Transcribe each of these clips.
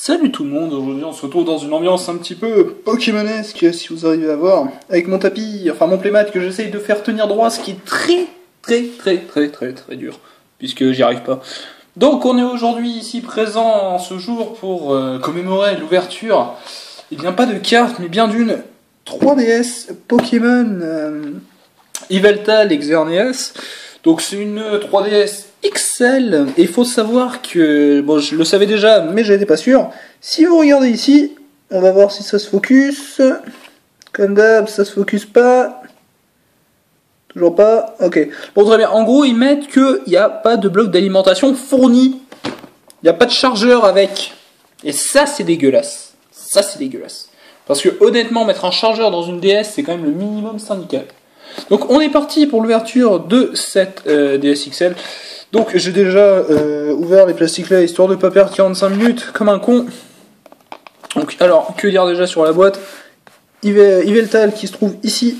Salut tout le monde, aujourd'hui on se retrouve dans une ambiance un petit peu pokémonesque, si vous arrivez à voir, avec mon tapis, enfin mon playmat que j'essaye de faire tenir droit, ce qui est très dur, puisque j'y arrive pas. Donc on est aujourd'hui ici présent ce jour pour commémorer l'ouverture, et bien pas de carte, mais bien d'une 3DS Pokémon Yveltal et Xerneas. Donc c'est une 3DS XL, et il faut savoir que, bon je le savais déjà, mais j'étais pas sûr. Si vous regardez ici, on va voir si ça se focus. Comme d'hab, ça se focus pas. Toujours pas, ok. Bon très bien, en gros ils mettent qu'il n'y a pas de bloc d'alimentation fourni. Il n'y a pas de chargeur avec. Et ça c'est dégueulasse. Ça c'est dégueulasse. Parce que honnêtement, mettre un chargeur dans une DS, c'est quand même le minimum syndical. Donc on est parti pour l'ouverture de cette DS XL. Donc j'ai déjà ouvert les plastiques là, histoire de pas perdre 45 minutes comme un con. Donc alors, que dire déjà sur la boîte? Yveltal qui se trouve ici,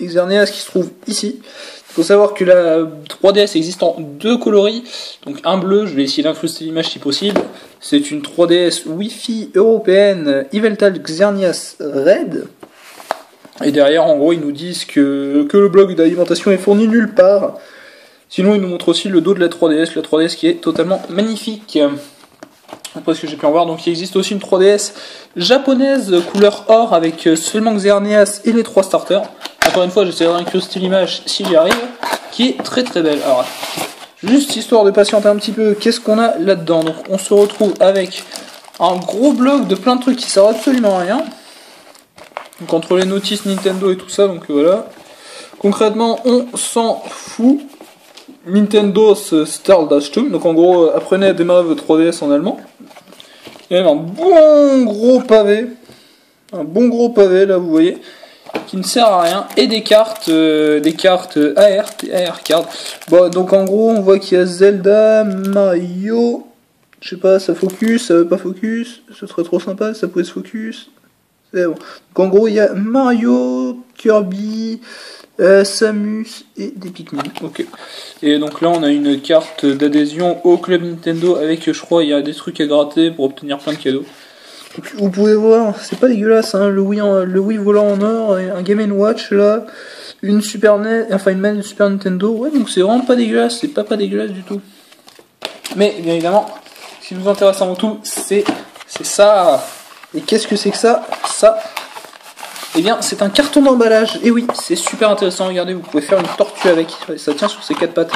Xerneas qui se trouve ici. Il faut savoir que la 3DS existe en deux coloris. Donc un bleu, je vais essayer d'incruster l'image si possible. C'est une 3DS Wi-Fi européenne Yveltal Xerneas Red. Et derrière, en gros, ils nous disent que le bloc d'alimentation est fourni nulle part. Sinon, ils nous montrent aussi le dos de la 3DS qui est totalement magnifique. Après ce que j'ai pu en voir, donc il existe aussi une 3DS japonaise couleur or avec seulement Xerneas et les 3 starters. Encore une fois, j'essaierai d'incruster l'image s'il y arrive, qui est très belle. Alors, juste histoire de patienter un petit peu, qu'est-ce qu'on a là-dedans? Donc, on se retrouve avec un gros bloc de plein de trucs qui servent absolument à rien. Donc entre les notices Nintendo et tout ça, donc voilà. Concrètement, on s'en fout. Nintendo's Stardustum. Donc en gros, apprenez à démarrer votre 3DS en allemand. Il y a même un bon gros pavé. Un bon gros pavé, là, vous voyez. Qui ne sert à rien. Et des cartes AR cards. Bon, donc en gros, on voit qu'il y a Zelda, Mario. Je sais pas, ça focus, ça veut pas focus. Ce serait trop sympa, ça pouvait se focus. C'est bon. Donc en gros il y a Mario, Kirby, Samus et des Pikmin. Ok. Et donc là on a une carte d'adhésion au club Nintendo avec, je crois, il y a des trucs à gratter pour obtenir plein de cadeaux. Donc, vous pouvez voir, c'est pas dégueulasse, hein, le Wii volant en or, et un Game & Watch là, une Super NES, enfin une manette de Super Nintendo. Ouais, donc c'est vraiment pas dégueulasse, c'est pas dégueulasse du tout. Mais bien évidemment, ce qui nous intéresse avant tout, c'est ça. Et qu'est-ce que c'est que ça? Ça, eh bien, c'est un carton d'emballage. Et oui, c'est super intéressant. Regardez, vous pouvez faire une tortue avec. Ça tient sur ses 4 pattes.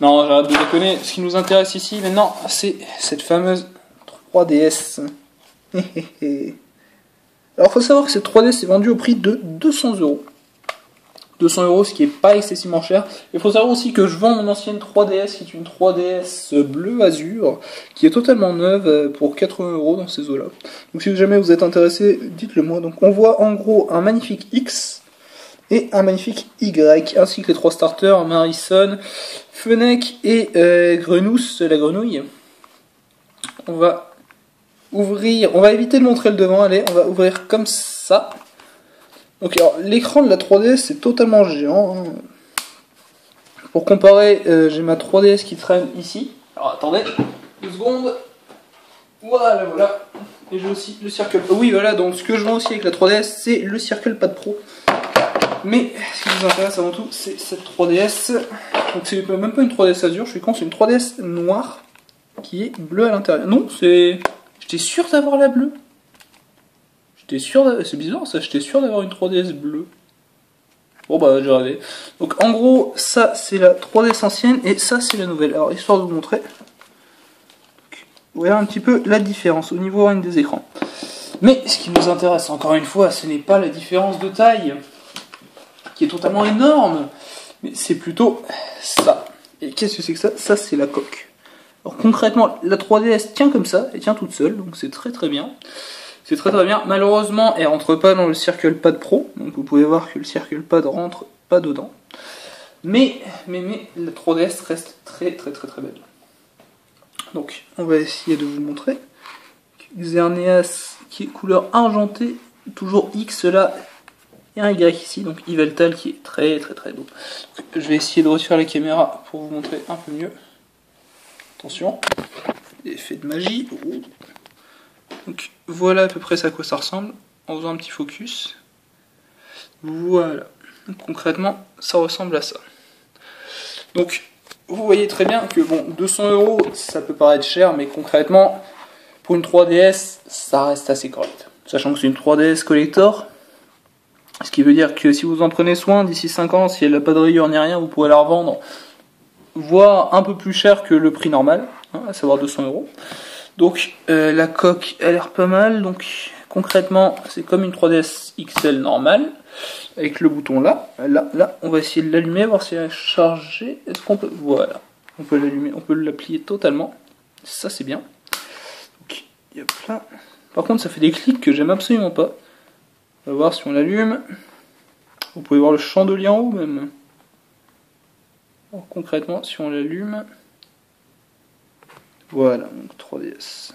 Non, j'arrête de déconner. Ce qui nous intéresse ici, maintenant, c'est cette fameuse 3DS. Alors, faut savoir que cette 3DS est vendue au prix de 200 €. 200 €, ce qui est pas excessivement cher. Il faut savoir aussi que je vends mon ancienne 3DS, qui est une 3DS bleu azur, qui est totalement neuve, pour 80 € dans ces eaux-là. Donc si jamais vous êtes intéressé, dites-le moi. Donc on voit en gros un magnifique X et un magnifique Y, ainsi que les 3 starters, Marison, Fennec et Grenousse, la grenouille. On va ouvrir, on va éviter de montrer le devant, allez, on va ouvrir comme ça. Donc alors, l'écran de la 3DS c'est totalement géant. Hein. Pour comparer, j'ai ma 3DS qui traîne ici. Alors attendez, 2 secondes. Voilà. Et j'ai aussi le Circle. Oui voilà, donc ce que je vends aussi avec la 3DS c'est le Circle Pad Pro. Mais ce qui nous intéresse avant tout c'est cette 3DS. Donc c'est même pas une 3DS azur, je suis con, c'est une 3DS noire qui est bleue à l'intérieur. Non, c'est... J'étais sûr d'avoir la bleue. C'est bizarre ça, j'étais sûr d'avoir une 3DS bleue. Bon bah j'ai rêvé. Donc en gros, ça c'est la 3DS ancienne et ça c'est la nouvelle. Alors histoire de vous montrer, vous voyez un petit peu la différence au niveau des écrans. Mais ce qui nous intéresse encore une fois, ce n'est pas la différence de taille, qui est totalement énorme, mais c'est plutôt ça. Et qu'est-ce que c'est que ça? Ça c'est la coque. Alors concrètement, la 3DS tient comme ça, elle tient toute seule, donc c'est très bien. C'est très bien. Malheureusement, elle rentre pas dans le Circle Pad Pro. Donc vous pouvez voir que le Circle Pad rentre pas dedans. Mais la 3DS reste très belle. Donc on va essayer de vous montrer. Xerneas qui est couleur argentée. Toujours X là. Et un Y ici. Donc Yveltal qui est très beau. Donc, je vais essayer de retirer la caméra pour vous montrer un peu mieux. Attention. effet de magie. Donc voilà à peu près à quoi ça ressemble, en faisant un petit focus. Voilà, donc, concrètement ça ressemble à ça. Donc vous voyez très bien que bon, 200 € ça peut paraître cher, mais concrètement pour une 3DS ça reste assez correct. Sachant que c'est une 3DS collector, ce qui veut dire que si vous en prenez soin, d'ici 5 ans, si elle n'a pas de rayures ni rien, vous pourrez la revendre, voire un peu plus cher que le prix normal, hein, à savoir 200 €. Donc la coque a l'air pas mal, donc concrètement c'est comme une 3DS XL normale, avec le bouton là, on va essayer de l'allumer, voir si elle est chargée, est-ce qu'on peut, voilà, on peut l'allumer, on peut la plier totalement, ça c'est bien. Donc il y a plein, par contre ça fait des clics que j'aime absolument pas, on va voir si on l'allume, vous pouvez voir le chandelier en haut même. Alors, concrètement si on l'allume, voilà, donc 3DS.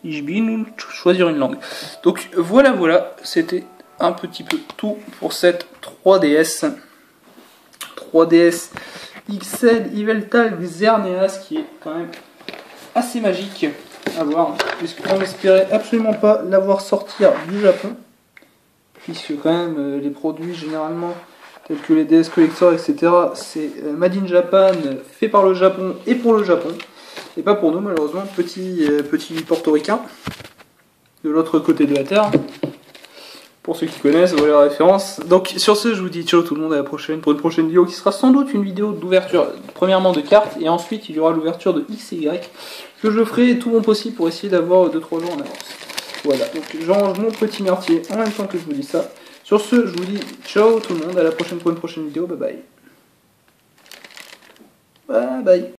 Ich bin und choisir une langue. Donc voilà, c'était un petit peu tout pour cette 3DS. 3DS XL Yveltal Xerneas, qui est quand même assez magique à voir, puisqu'on n'espérait absolument pas l'avoir sortir du Japon, puisque quand même les produits généralement tels que les DS Collector, etc., c'est Made in Japan, fait par le Japon et pour le Japon, et pas pour nous malheureusement, petit portoricain de l'autre côté de la Terre. Pour ceux qui connaissent, voilà la référence. Donc sur ce, je vous dis ciao tout le monde, à la prochaine pour une prochaine vidéo qui sera sans doute une vidéo d'ouverture, premièrement de cartes, et ensuite il y aura l'ouverture de X et Y, que je ferai tout mon possible pour essayer d'avoir 2-3 jours en avance. Voilà, donc j'arrange mon petit mertier en même temps que je vous dis ça. Sur ce, je vous dis ciao tout le monde, à la prochaine pour une prochaine vidéo, bye bye. Bye bye.